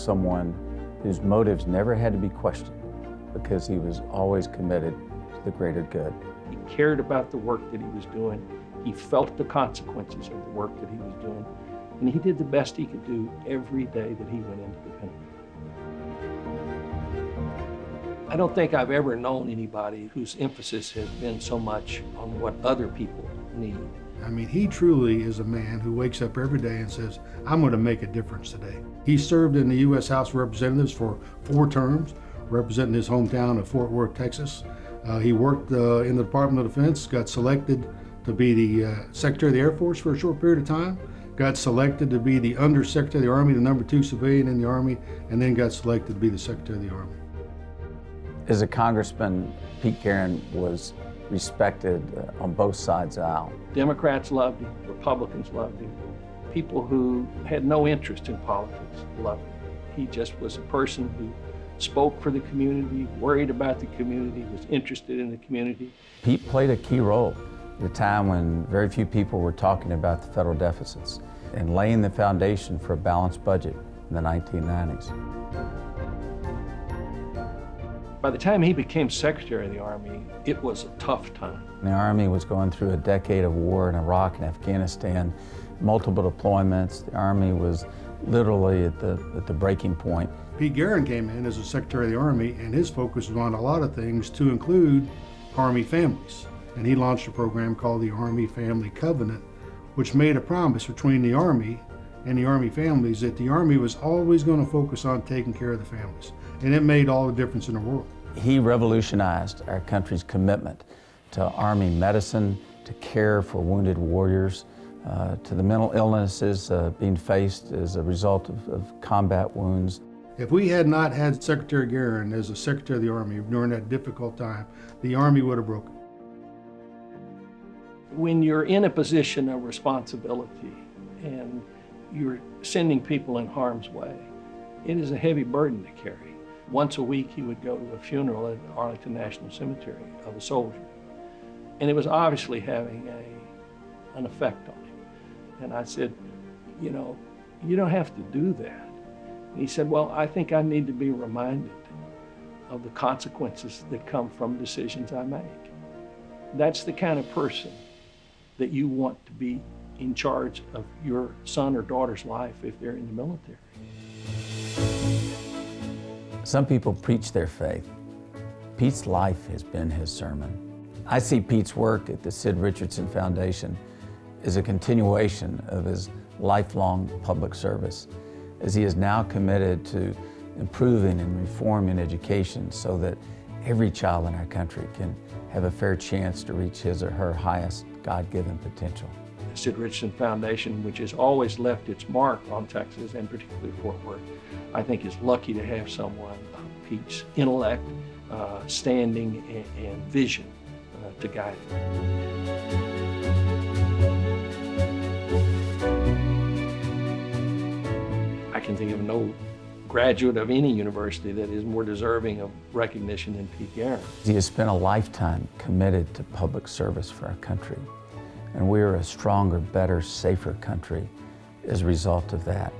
someone whose motives never had to be questioned because he was always committed to the greater good. He cared about the work that he was doing. He felt the consequences of the work that he was doing, and he did the best he could do every day that he went into the country. I don't think I've ever known anybody whose emphasis has been so much on what other people need. I mean, he truly is a man who wakes up every day and says, I'm going to make a difference today. He served in the U.S. House of Representatives for 4 terms, representing his hometown of Fort Worth, Texas. He worked in the Department of Defense, got selected to be the Secretary of the Air Force for a short period of time, got selected to be the Undersecretary of the Army, the #2 civilian in the Army, and then got selected to be the Secretary of the Army. As a congressman, Pete Geren was respected on both sides of the aisle. Democrats loved him, Republicans loved him. People who had no interest in politics loved him. He just was a person who spoke for the community, worried about the community, was interested in the community. Pete played a key role at a time when very few people were talking about the federal deficits and laying the foundation for a balanced budget in the 1990s. By the time he became Secretary of the Army, it was a tough time. The Army was going through a decade of war in Iraq and Afghanistan, multiple deployments. The Army was literally at the breaking point. Pete Geren came in as a Secretary of the Army, and his focus was on a lot of things, to include Army families. And he launched a program called the Army Family Covenant, which made a promise between the Army and the Army families that the Army was always going to focus on taking care of the families. And it made all the difference in the world. He revolutionized our country's commitment to Army medicine, to care for wounded warriors, to the mental illnesses being faced as a result of combat wounds. If we had not had Secretary Geren as a Secretary of the Army during that difficult time, the Army would have broken. When you're in a position of responsibility and you're sending people in harm's way, it is a heavy burden to carry. Once a week, he would go to a funeral at Arlington National Cemetery of a soldier. And it was obviously having an effect on him. And I said, you know, you don't have to do that. And he said, well, I think I need to be reminded of the consequences that come from decisions I make. That's the kind of person that you want to be in charge of your son or daughter's life if they're in the military. Some people preach their faith. Pete's life has been his sermon. I see Pete's work at the Sid Richardson Foundation as a continuation of his lifelong public service, as he is now committed to improving and reforming education so that every child in our country can have a fair chance to reach his or her highest God-given potential. The Sid Richardson Foundation, which has always left its mark on Texas and particularly Fort Worth, I think is lucky to have someone of Pete's intellect, standing, and vision to guide it. I can think of no graduate of any university that is more deserving of recognition than Pete Geren. He has spent a lifetime committed to public service for our country, and we are a stronger, better, safer country as a result of that.